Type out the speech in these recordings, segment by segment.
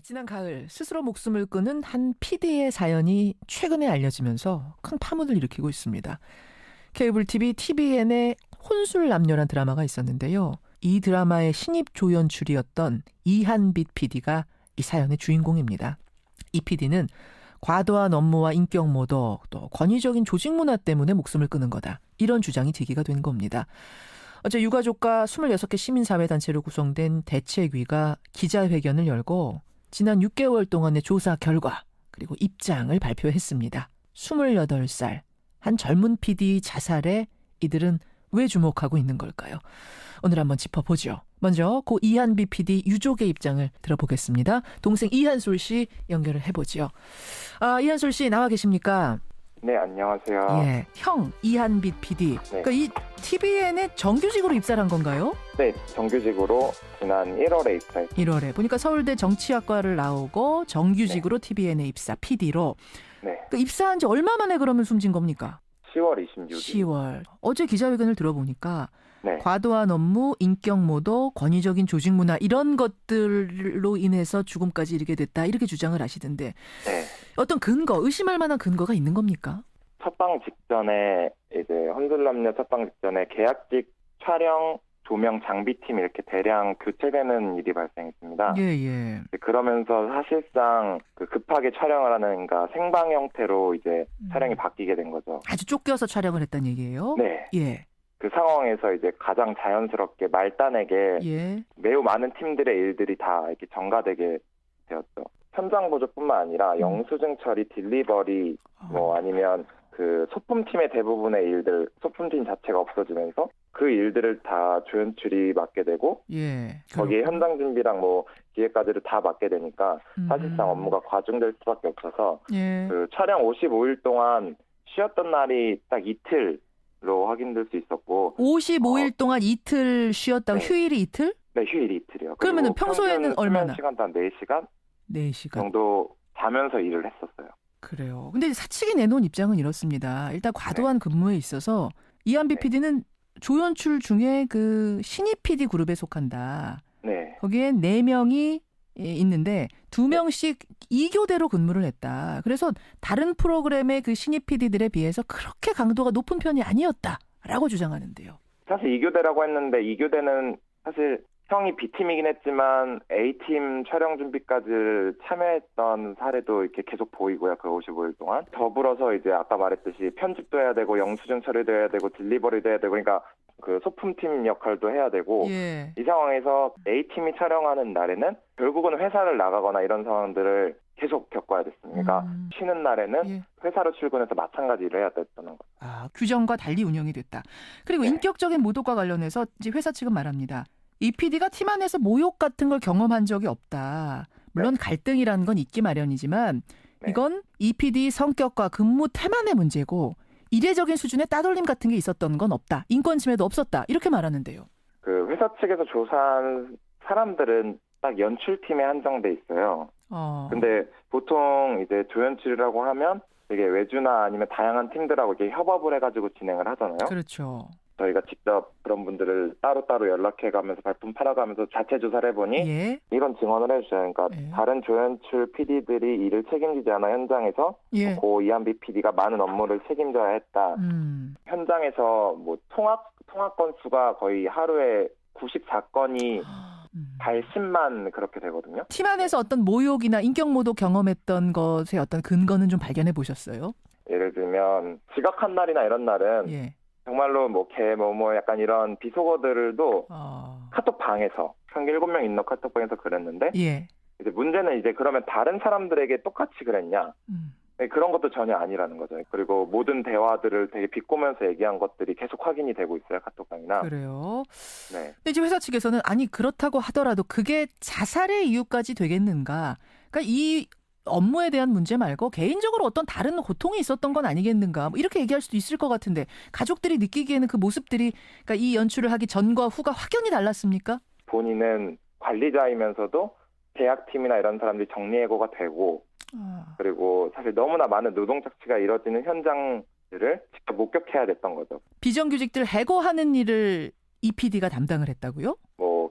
지난 가을 스스로 목숨을 끊은 한 PD의 사연이 최근에 알려지면서 큰 파문을 일으키고 있습니다. 케이블 TV TVN의 혼술남녀란 드라마가 있었는데요. 이 드라마의 신입 조연출이었던 이한빛 PD가 이 사연의 주인공입니다. 이 PD는 과도한 업무와 인격 모독, 또 권위적인 조직 문화 때문에 목숨을 끊은 거다. 이런 주장이 제기가 된 겁니다. 어제 유가족과 26개 시민사회단체로 구성된 대책위가 기자회견을 열고 지난 6개월 동안의 조사 결과 그리고 입장을 발표했습니다. 28살 한 젊은 PD 자살에 이들은 왜 주목하고 있는 걸까요? 오늘 한번 짚어보죠. 먼저 고 이한빛 PD 유족의 입장을 들어보겠습니다. 동생 이한솔 씨 연결을 해보죠. 이한솔 씨 나와 계십니까? 네, 안녕하세요. 형 이한빛 PD. 네. 그러니까 이 TVN에 정규직으로 입사를 한 건가요? 네, 정규직으로 지난 1월에 입사했습니다. 1월에. 보니까 서울대 정치학과를 나오고 정규직으로 TVN에 입사, PD로. 네. 그 입사한 지 얼마 만에 그러면 숨진 겁니까? 10월 26일. 10월. 어제 기자회견을 들어보니까 네. 과도한 업무, 인격 모독, 권위적인 조직 문화 이런 것들로 인해서 죽음까지 이르게 됐다. 이렇게 주장을 하시던데. 네. 어떤 근거, 의심할 만한 근거가 있는 겁니까? 첫방 직전에 이제 혼술남녀 첫방 직전에 계약직 촬영, 조명, 장비팀 이렇게 대량 교체되는 일이 발생했습니다. 예. 그러면서 사실상 급하게 촬영을 하는가 생방 형태로 이제 촬영이 바뀌게 된 거죠. 아주 쫓겨서 촬영을 했다는 얘기예요? 네. 예. 그 상황에서 이제 가장 자연스럽게 말단에게 매우 많은 팀들의 일들이 다 이렇게 전가되게 되었죠. 현장 보조뿐만 아니라 영수증 처리, 딜리버리, 아니면 그 소품팀의 대부분의 일들, 소품팀 자체가 없어지면서 그 일들을 다 조연출이 맡게 되고, 거기에 현장 준비랑 기획까지를 다 맡게 되니까 사실상 업무가 과중될 수밖에 없어서 그 촬영 55일 동안 쉬었던 날이 딱 이틀로 확인될 수 있었고. 55일 동안 이틀 쉬었다고? 네. 휴일이 이틀? 네, 휴일이 이틀이요. 그러면은 평소에는 얼마나? 시간도 한 4시간? 4시간 정도 자면서 일을 했었어요. 그래요. 근데 사측이 내놓은 입장은 이렇습니다. 일단 과도한 근무에 있어서 이한빛 PD는 조연출 중에 그 신입 PD 그룹에 속한다. 네. 거기에 4명이 있는데 2명씩 2교대로 근무를 했다. 그래서 다른 프로그램의 그 신입 PD들에 비해서 그렇게 강도가 높은 편이 아니었다라고 주장하는데요. 사실 2교대라고 했는데 2교대는 사실 형이 B팀이긴 했지만 A팀 촬영 준비까지 참여했던 사례도 이렇게 계속 보이고요. 그 55일 동안. 더불어서 이제 아까 말했듯이 편집도 해야 되고 영수증 처리도 해야 되고 딜리버리도 해야 되고 그러니까 그 소품팀 역할도 해야 되고 이 상황에서 A팀이 촬영하는 날에는 결국은 회사를 나가거나 이런 상황들을 계속 겪어야 됐습니다. 그러니까 쉬는 날에는 회사로 출근해서 마찬가지 일을 해야 됐다는 거죠. 규정과 달리 운영이 됐다. 그리고 인격적인 모독과 관련해서 이제 회사 측은 말합니다. 이 PD가 팀 안에서 모욕 같은 걸 경험한 적이 없다. 물론 갈등이라는 건 있기 마련이지만 이건 이 PD 성격과 근무 태만의 문제고 이례적인 수준의 따돌림 같은 게 있었던 건 없다. 인권 침해도 없었다. 이렇게 말하는데요. 그 회사 측에서 조사한 사람들은 딱 연출팀에 한정돼 있어요. 근데 보통 이제 조연출이라고 하면 되게 외주나 아니면 다양한 팀들하고 이렇게 협업을 해가지고 진행을 하잖아요. 그렇죠. 저희가 직접 그런 분들을 따로따로 연락해가면서 발품 팔아가면서 자체 조사를 해보니 이런 증언을 해주셔요. 그러니까 다른 조연출 PD들이 일을 책임지지 않아 현장에서 고 이한빛 PD가 많은 업무를 책임져야 했다. 현장에서 통화 건수가 거의 하루에 94건이 달 10만 그렇게 되거든요. 팀 안에서 어떤 모욕이나 인격 모독 경험했던 것의 어떤 근거는 좀 발견해 보셨어요? 예를 들면 지각한 날이나 이런 날은 정말로 약간 이런 비속어들도 카톡방에서 한 7명 있는 카톡방에서 그랬는데 이제 문제는 이제 그러면 다른 사람들에게 똑같이 그랬냐? 그런 것도 전혀 아니라는 거죠. 그리고 모든 대화들을 되게 비꼬면서 얘기한 것들이 계속 확인이 되고 있어요. 카톡방이나. 그래요? 네. 근데 이제 회사 측에서는 아니 그렇다고 하더라도 그게 자살의 이유까지 되겠는가? 그러니까 이 업무에 대한 문제 말고 개인적으로 어떤 다른 고통이 있었던 건 아니겠는가? 이렇게 얘기할 수도 있을 것 같은데 가족들이 느끼기에는 그 모습들이 그러니까 이 연출을 하기 전과 후가 확연히 달랐습니까? 본인은 관리자이면서도 계약팀이나 이런 사람들이 정리해고가 되고 그리고 사실 너무나 많은 노동 착취가 이뤄지는 현장들을 직접 목격해야 됐던 거죠. 비정규직들 해고하는 일을 이 PD가 담당을 했다고요?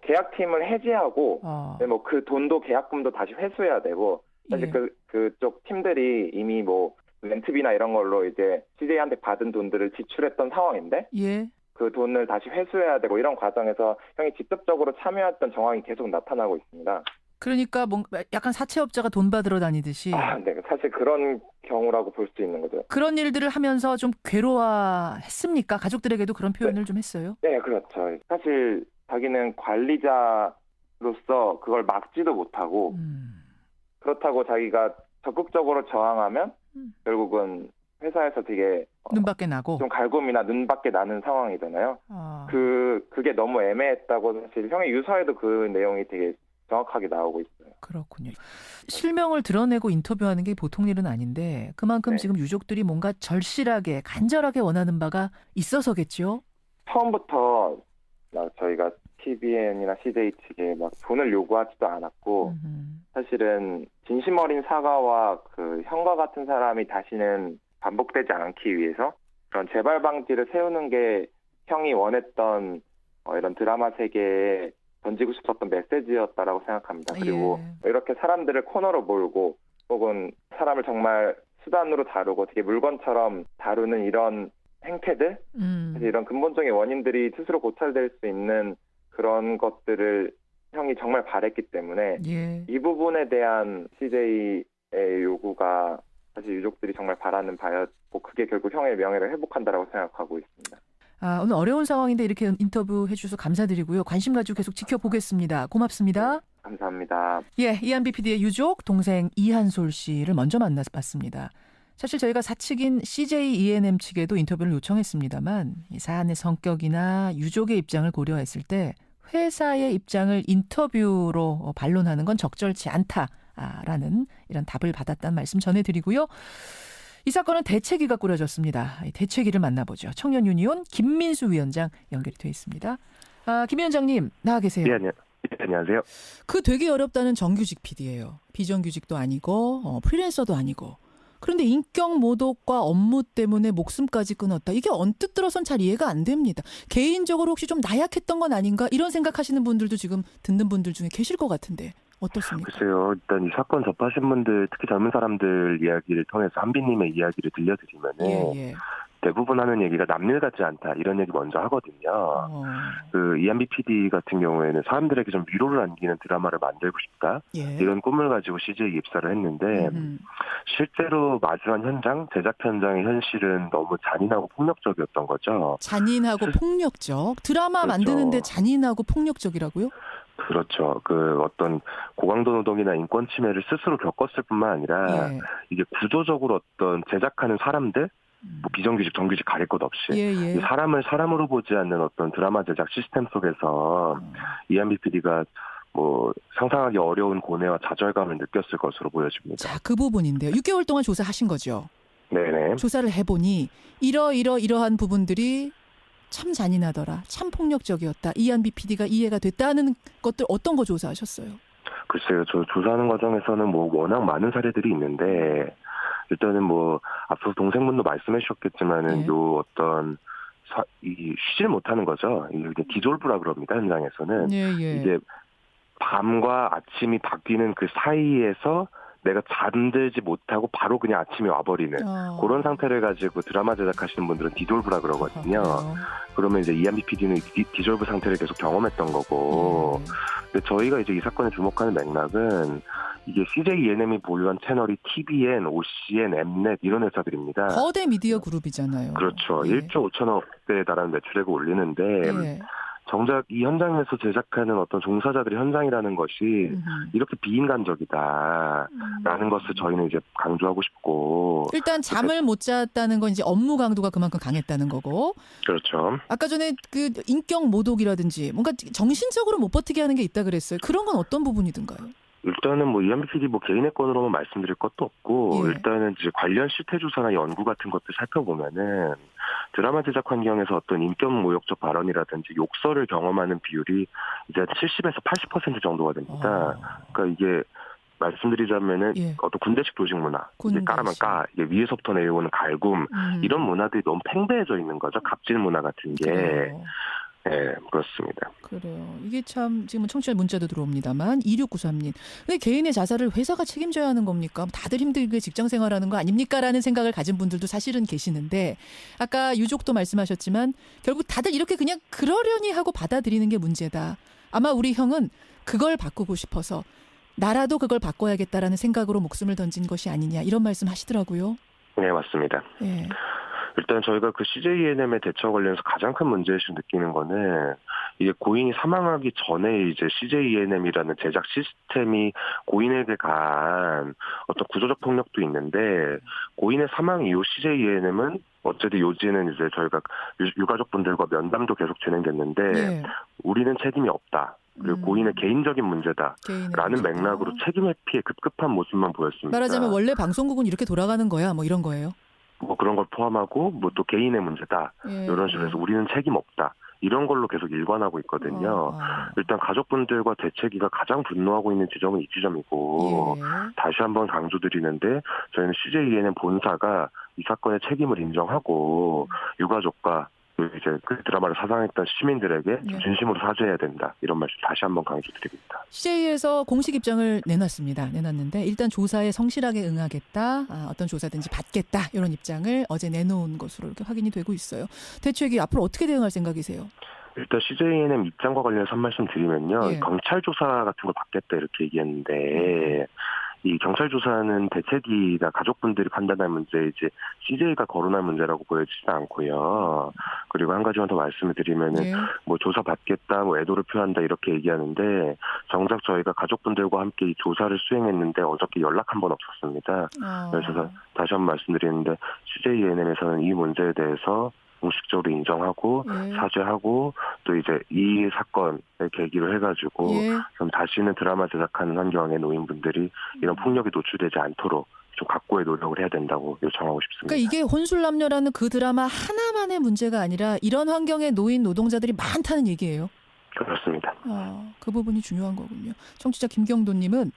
계약팀을 해지하고 뭐 그 돈도 계약금도 다시 회수해야 되고 사실 그쪽 팀들이 이미 뭐 렌트비나 이런 걸로 이제 CJ한테 받은 돈들을 지출했던 상황인데 그 돈을 다시 회수해야 되고 이런 과정에서 형이 직접적으로 참여했던 정황이 계속 나타나고 있습니다. 그러니까 뭔가 약간 사채업자가 돈 받으러 다니듯이. 네. 사실 그런 경우라고 볼 수 있는 거죠. 그런 일들을 하면서 좀 괴로워했습니까? 가족들에게도 그런 표현을 좀 했어요? 네, 그렇죠. 사실 자기는 관리자로서 그걸 막지도 못하고 그렇다고 자기가 적극적으로 저항하면 결국은 회사에서 되게 눈밖에 나고 좀 갈굼이나 눈밖에 나는 상황이잖아요. 그게 너무 애매했다고 사실 형의 유서에도 그 내용이 되게 정확하게 나오고 있어요. 그렇군요. 실명을 드러내고 인터뷰하는 게 보통 일은 아닌데 그만큼 지금 유족들이 뭔가 절실하게 간절하게 원하는 바가 있어서겠죠? 처음부터 저희가 TVN이나 CJ 측에 막 돈을 요구하지도 않았고 사실은 진심 어린 사과와 그 형과 같은 사람이 다시는 반복되지 않기 위해서 그런 재발 방지를 세우는 게 형이 원했던 이런 드라마 세계에 던지고 싶었던 메시지였다라고 생각합니다. 그리고 이렇게 사람들을 코너로 몰고 혹은 사람을 정말 수단으로 다루고 되게 물건처럼 다루는 이런 행태들 사실 이런 근본적인 원인들이 스스로 고찰될 수 있는 그런 것들을 형이 정말 바랬기 때문에 이 부분에 대한 CJ의 요구가 사실 유족들이 정말 바라는 바였고 그게 결국 형의 명예를 회복한다라고 생각하고 있습니다. 오늘 어려운 상황인데 이렇게 인터뷰해 주셔서 감사드리고요. 관심 가지고 계속 지켜보겠습니다. 고맙습니다. 감사합니다. 이한비 PD의 유족 동생 이한솔 씨를 먼저 만나봤습니다. 사실 저희가 사측인 CJ E&M 측에도 인터뷰를 요청했습니다만 이 사안의 성격이나 유족의 입장을 고려했을 때 회사의 입장을 인터뷰로 반론하는 건 적절치 않다라는 이런 답을 받았다는 말씀 전해드리고요. 이 사건은 대책위가 꾸려졌습니다. 대책위를 만나보죠. 청년유니온 김민수 위원장 연결이 되어 있습니다. 김 위원장님 나와 계세요. 네, 안녕하세요. 그 되게 어렵다는 정규직 PD예요. 비정규직도 아니고 프리랜서도 아니고. 그런데 인격 모독과 업무 때문에 목숨까지 끊었다. 이게 언뜻 들어선 잘 이해가 안 됩니다. 개인적으로 혹시 좀 나약했던 건 아닌가? 이런 생각하시는 분들도 지금 듣는 분들 중에 계실 것 같은데 어떻습니까? 글쎄요. 일단 이 사건 접하신 분들, 특히 젊은 사람들 이야기를 통해서 한비님의 이야기를 들려드리면은 대부분 하는 얘기가 남일 같지 않다 이런 얘기 먼저 하거든요. 그 이한비 PD 같은 경우에는 사람들에게 좀 위로를 안기는 드라마를 만들고 싶다 이런 꿈을 가지고 CJ에 입사를 했는데 실제로 마주한 현장, 제작 현장의 현실은 너무 잔인하고 폭력적이었던 거죠. 잔인하고 폭력적? 드라마 그렇죠. 만드는데 잔인하고 폭력적이라고요? 그렇죠. 그 어떤 고강도 노동이나 인권 침해를 스스로 겪었을 뿐만 아니라 이게 구조적으로 어떤 제작하는 사람들 뭐 비정규직, 정규직 가릴 것 없이 사람을 사람으로 보지 않는 어떤 드라마 제작 시스템 속에서 이한비 PD가 뭐 상상하기 어려운 고뇌와 좌절감을 느꼈을 것으로 보여집니다. 자, 그 부분인데요. 6개월 동안 조사하신 거죠? 네네. 조사를 해보니 이러한 부분들이 참 잔인하더라. 참 폭력적이었다. 이한비 PD가 이해가 됐다는 것들 어떤 거 조사하셨어요? 글쎄요. 저 조사하는 과정에서는 뭐 워낙 많은 사례들이 있는데 일단은 뭐 앞서 동생분도 말씀해 주셨겠지만은 요 어떤 쉬질 못하는 거죠. 이게 디졸브라 그럽니다. 현장에서는 이게 밤과 아침이 바뀌는 그 사이에서 내가 잠들지 못하고 바로 그냥 아침에 와버리는 그런 상태를 가지고 드라마 제작하시는 분들은 디졸브라 그러거든요. 그러면 이제 이한비 PD는 디졸브 상태를 계속 경험했던 거고 근데 저희가 이제 이 사건에 주목하는 맥락은 이게 CJ E&M이 보유한 채널이 TVN, OCN, 엠넷 이런 회사들입니다. 거대 미디어 그룹이잖아요. 그렇죠. 1조 5천억대에 달하는 매출액을 올리는데 정작 이 현장에서 제작하는 어떤 종사자들의 현장이라는 것이 이렇게 비인간적이다라는 것을 저희는 이제 강조하고 싶고 일단 잠을 못 잤다는 건 이제 업무 강도가 그만큼 강했다는 거고 그렇죠. 아까 전에 그 인격 모독이라든지 뭔가 정신적으로 못 버티게 하는 게 있다 그랬어요. 그런 건 어떤 부분이든가요? 일단은 뭐 이한비 PD 뭐 개인의 건으로만 말씀드릴 것도 없고 일단은 이제 관련 실태 조사나 연구 같은 것들 살펴보면은 드라마 제작 환경에서 어떤 인격 모욕적 발언이라든지 욕설을 경험하는 비율이 이제 70에서 80% 정도가 됩니다. 그러니까 이게 말씀드리자면은 어떤 군대식 조직 문화, 이제 까라면 까, 이게 위에서부터 내려오는 갈굼 이런 문화들이 너무 팽배해져 있는 거죠. 갑질 문화 같은 게. 네, 그렇습니다. 그래요. 이게 참 지금 청취자 문자도 들어옵니다만 2693님. 왜 개인의 자살을 회사가 책임져야 하는 겁니까? 다들 힘들게 직장 생활하는 거 아닙니까? 라는 생각을 가진 분들도 사실은 계시는데 아까 유족도 말씀하셨지만 결국 다들 이렇게 그냥 그러려니 하고 받아들이는 게 문제다. 아마 우리 형은 그걸 바꾸고 싶어서 나라도 그걸 바꿔야겠다라는 생각으로 목숨을 던진 것이 아니냐 이런 말씀 하시더라고요. 네, 맞습니다. 네. 일단 저희가 그 CJENM의 대처 관련해서 가장 큰 문제의식 느끼는 거는 이게 고인이 사망하기 전에 이제 CJENM이라는 제작 시스템이 고인에게 가한 어떤 구조적 폭력도 있는데 고인의 사망 이후 CJENM은 어쨌든 요지는 이제 저희가 유가족분들과 면담도 계속 진행됐는데 네. 우리는 책임이 없다. 그리고 고인의 개인적인 문제다라는 맥락으로 책임 회피의 급급한 모습만 보였습니다. 말하자면 원래 방송국은 이렇게 돌아가는 거야 뭐 이런 거예요? 뭐 그런 걸 포함하고 뭐 또 개인의 문제다 이런 식으로 해서 우리는 책임 없다 이런 걸로 계속 일관하고 있거든요. 일단 가족분들과 대책위가 가장 분노하고 있는 지점은 이 지점이고 다시 한번 강조드리는데 저희는 CJENM 본사가 이 사건의 책임을 인정하고 유가족과 이제 그 드라마를 사상했던 시민들에게 진심으로 사죄해야 된다. 이런 말씀 다시 한번 강조드립니다. CJ에서 공식 입장을 내놨는데 일단 조사에 성실하게 응하겠다. 어떤 조사든지 받겠다. 이런 입장을 어제 내놓은 것으로 이렇게 확인이 되고 있어요. 대책이 앞으로 어떻게 대응할 생각이세요? 일단 CJENM 입장과 관련해서 한 말씀 드리면요. 경찰 조사 같은 걸 받겠다 이렇게 얘기했는데 이 경찰 조사는 대책위나 가족분들이 판단할 문제이지 CJ가 거론할 문제라고 보여지지 않고요. 그리고 한 가지만 더 말씀을 드리면은 뭐 조사 받겠다, 뭐 애도를 표한다 이렇게 얘기하는데 정작 저희가 가족분들과 함께 이 조사를 수행했는데 어저께 연락 한 번 없었습니다. 그래서 다시 한번 말씀드리는데 CJENM에서는 이 문제에 대해서 공식적으로 인정하고 사죄하고 또 이제 이 사건을 계기로 해가지고 좀 다시는 드라마 제작하는 환경에 노인분들이 이런 폭력에 노출되지 않도록 좀 각고의 노력을 해야 된다고 요청하고 싶습니다. 그러니까 이게 혼술남녀라는 그 드라마 하나만의 문제가 아니라 이런 환경에 놓인 노동자들이 많다는 얘기예요. 그렇습니다. 그 부분이 중요한 거군요. 청취자 김경도님은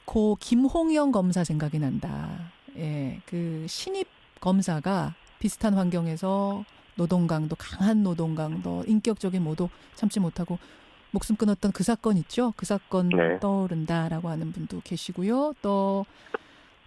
고 김홍영 검사 생각이 난다. 예, 그 신입 검사가 비슷한 환경에서 강한 노동 강도, 인격적인 모독 참지 못하고 목숨 끊었던 그 사건 있죠? 그 사건 떠오른다라고 하는 분도 계시고요. 또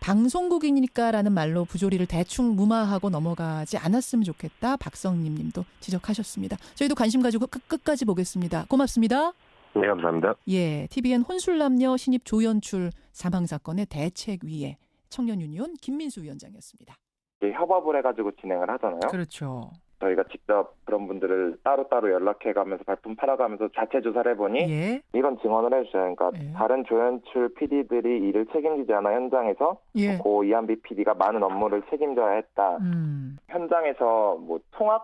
방송국이니까라는 말로 부조리를 대충 무마하고 넘어가지 않았으면 좋겠다. 박성림 님도 지적하셨습니다. 저희도 관심 가지고 끝까지 보겠습니다. 고맙습니다. 네, 감사합니다. 예, TVN 혼술남녀 신입 조연출 사망사건의 대책위의 청년유니온 김민수 위원장이었습니다. 협업을 해가지고 진행을 하잖아요. 그렇죠. 저희가 직접 그런 분들을 따로따로 연락해가면서 발품 팔아가면서 자체 조사를 해보니 이건 증언을 해주셔요. 그러니까 다른 조연출 PD들이 이를 책임지지 않아 현장에서 고 이한비 PD가 많은 업무를 책임져야 했다. 현장에서 뭐 통화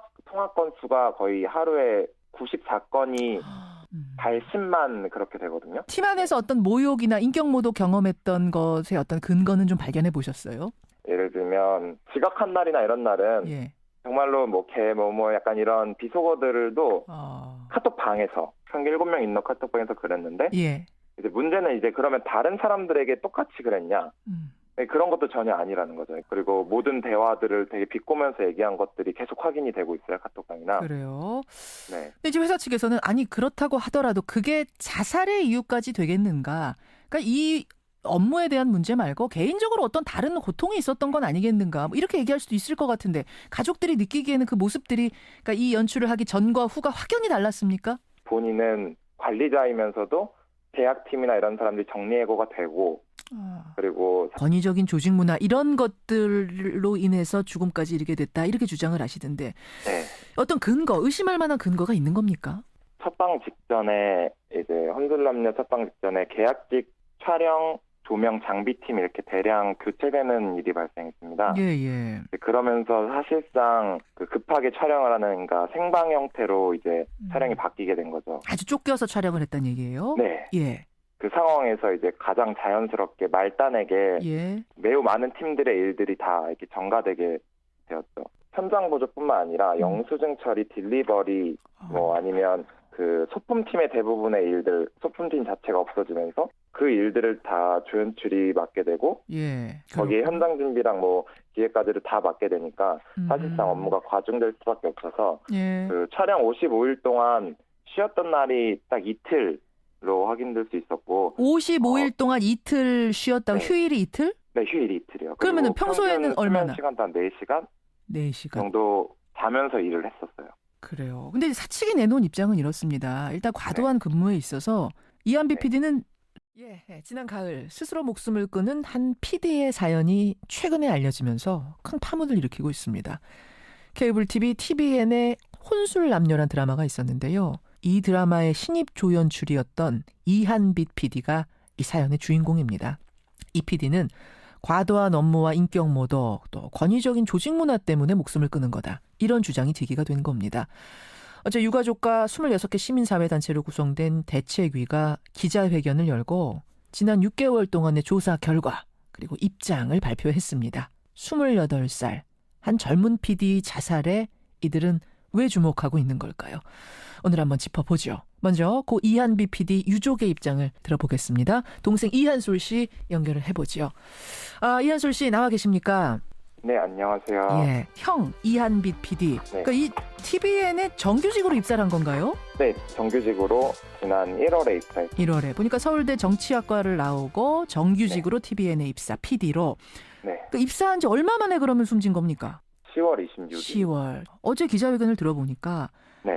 건수가 거의 하루에 94건이 달 10만 그렇게 되거든요. 팀 안에서 어떤 모욕이나 인격모독 경험했던 것의 어떤 근거는 좀 발견해 보셨어요? 예를 들면 지각한 날이나 이런 날은 정말로 뭐 약간 이런 비속어들도 카톡방에서 평균 7명 있는 카톡방에서 그랬는데 이제 문제는 이제 그러면 다른 사람들에게 똑같이 그랬냐? 그런 것도 전혀 아니라는 거죠. 그리고 모든 대화들을 되게 비꼬면서 얘기한 것들이 계속 확인이 되고 있어요. 카톡방이나. 그래요? 네. 근데 지금 회사 측에서는 아니 그렇다고 하더라도 그게 자살의 이유까지 되겠는가? 그러니까 이 업무에 대한 문제 말고 개인적으로 어떤 다른 고통이 있었던 건 아니겠는가? 뭐 이렇게 얘기할 수도 있을 것 같은데 가족들이 느끼기에는 그 모습들이 그러니까 이 연출을 하기 전과 후가 확연히 달랐습니까? 본인은 관리자이면서도 계약팀이나 이런 사람들이 정리해고가 되고 그리고 권위적인 조직 문화 이런 것들로 인해서 죽음까지 이르게 됐다 이렇게 주장을 하시던데 어떤 근거 의심할 만한 근거가 있는 겁니까? 첫방 직전에 이제 혼술남녀 첫방 직전에 계약직 촬영 조명 장비팀 이렇게 대량 교체되는 일이 발생했습니다. 그러면서 사실상 급하게 촬영을 하는 그러니까 생방 형태로 이제 촬영이 바뀌게 된 거죠. 아주 쫓겨서 촬영을 했다는 얘기예요? 네. 그 상황에서 이제 가장 자연스럽게 말단에게 매우 많은 팀들의 일들이 다 이렇게 전가되게 되었죠. 현장 보조뿐만 아니라 영수증 처리, 딜리버리, 뭐 아니면 그 소품팀의 대부분의 일들, 소품팀 자체가 없어지면서 그 일들을 다 조연출이 맡게 되고 거기에 현장 준비랑 뭐 기획까지를 다 맡게 되니까 사실상 업무가 과중될 수밖에 없어서 그 촬영 55일 동안 쉬었던 날이 딱 이틀로 확인될 수 있었고 55일 동안 이틀 쉬었다고 휴일이 이틀? 네, 휴일이 이틀이요. 그러면은 평소에는 얼마나? 시간도 한 4시간? 4시간 정도 자면서 일을 했었어요. 그래요. 근데 사측이 내놓은 입장은 이렇습니다. 일단 과도한 근무에 있어서 이한비 PD는 지난 가을 스스로 목숨을 끊은 한 PD의 사연이 최근에 알려지면서 큰 파문을 일으키고 있습니다. 케이블 TV TVN의 혼술남녀란 드라마가 있었는데요. 이 드라마의 신입 조연출이었던 이한빛 PD가 이 사연의 주인공입니다. 이 PD는 과도한 업무와 인격 모독, 또 권위적인 조직 문화 때문에 목숨을 끊은 거다. 이런 주장이 제기가 된 겁니다. 어제 유가족과 26개 시민사회단체로 구성된 대책위가 기자회견을 열고 지난 6개월 동안의 조사 결과 그리고 입장을 발표했습니다. 28살 한 젊은 PD 자살에 이들은 왜 주목하고 있는 걸까요? 오늘 한번 짚어보죠. 먼저 고 이한비 PD 유족의 입장을 들어보겠습니다. 동생 이한솔 씨 연결을 해보죠. 이한솔 씨 나와 계십니까? 네, 안녕하세요. 형 이한빛 PD. 그러니까 이 TVN에 정규직으로 입사를 한 건가요? 네, 정규직으로 지난 1월에 입사했어요. 1월에. 보니까 서울대 정치학과를 나오고 정규직으로 TVN에 입사, PD로. 그러니까 입사한 지 얼마 만에 그러면 숨진 겁니까? 10월 26일. 10월. 어제 기자회견을 들어보니까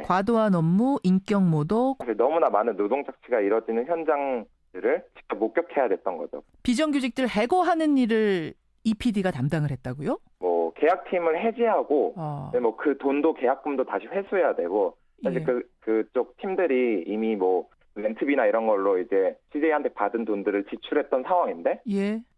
과도한 업무, 인격 모독. 사실 너무나 많은 노동 착취가 이뤄지는 현장들을 직접 목격해야 됐던 거죠. 비정규직들 해고하는 일을 이 PD가 담당을 했다고요? 뭐 계약팀을 해지하고 뭐 그 돈도 계약금도 다시 회수해야 되고 사실 그쪽 팀들이 이미 뭐 렌트비나 이런 걸로 이제 CJ한테 받은 돈들을 지출했던 상황인데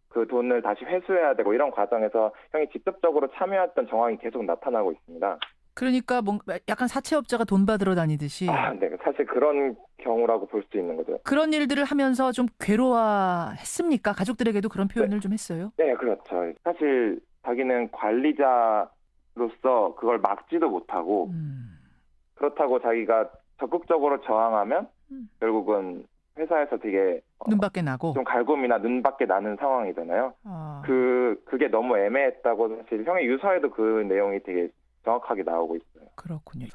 그 돈을 다시 회수해야 되고 이런 과정에서 형이 직접적으로 참여했던 정황이 계속 나타나고 있습니다. 그러니까 뭔가 약간 사채업자가 돈 받으러 다니듯이. 네. 사실 그런 경우라고 볼 수 있는 거죠. 그런 일들을 하면서 좀 괴로워했습니까? 가족들에게도 그런 표현을 좀 했어요? 네, 그렇죠. 사실 자기는 관리자로서 그걸 막지도 못하고 그렇다고 자기가 적극적으로 저항하면 결국은 회사에서 되게 눈밖에 나고 좀 갈굼이나 눈밖에 나는 상황이잖아요. 그게 너무 애매했다고 사실 형의 유서에도 그 내용이 되게 정확하게 나오고 있어요. 그렇군요.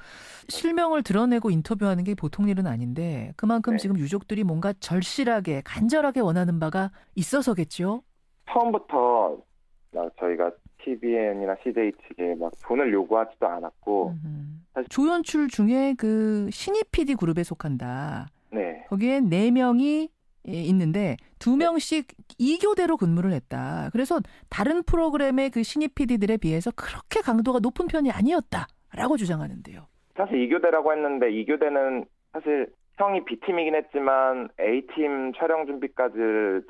실명을 드러내고 인터뷰하는 게 보통 일은 아닌데 그만큼 지금 유족들이 뭔가 절실하게 간절하게 원하는 바가 있어서겠죠? 처음부터 저희가 TVN이나 CJ 측에 막 돈을 요구하지도 않았고 사실 조연출 중에 그 신입 PD 그룹에 속한다. 거기에 4명이 있는데 2명씩 2교대로 근무를 했다. 그래서 다른 프로그램의 그 신입 PD들에 비해서 그렇게 강도가 높은 편이 아니었다라고 주장하는데요. 사실 2교대라고 했는데 2교대는 사실 형이 B팀이긴 했지만 A팀 촬영 준비까지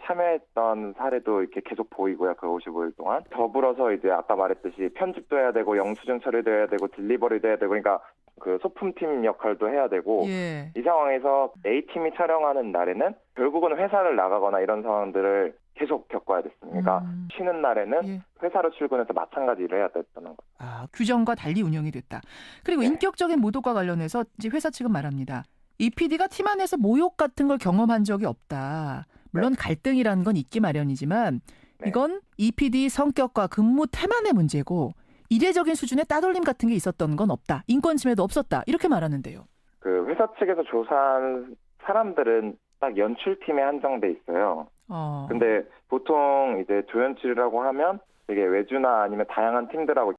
참여했던 사례도 이렇게 계속 보이고요. 그 55일 동안. 더불어서 이제 아까 말했듯이 편집도 해야 되고 영수증 처리도 해야 되고 딜리버리도 해야 되고 그러니까 그 소품팀 역할도 해야 되고 이 상황에서 A팀이 촬영하는 날에는 결국은 회사를 나가거나 이런 상황들을 계속 겪어야 됐습니다. 쉬는 날에는 회사로 출근해서 마찬가지 일을 해야 됐다는 거죠. 규정과 달리 운영이 됐다. 그리고 인격적인 모독과 관련해서 이제 회사 측은 말합니다. 이 PD가 팀 안에서 모욕 같은 걸 경험한 적이 없다. 물론 갈등이라는 건 있기 마련이지만 이건 이 PD 성격과 근무 태만의 문제고 이례적인 수준의 따돌림 같은 게 있었던 건 없다. 인권 침해도 없었다. 이렇게 말하는데요. 그 회사 측에서 조사한 사람들은 딱 연출팀에 한정돼 있어요. 근데 보통 이제 조연출이라고 하면 되게 외주나 아니면 다양한 팀들하고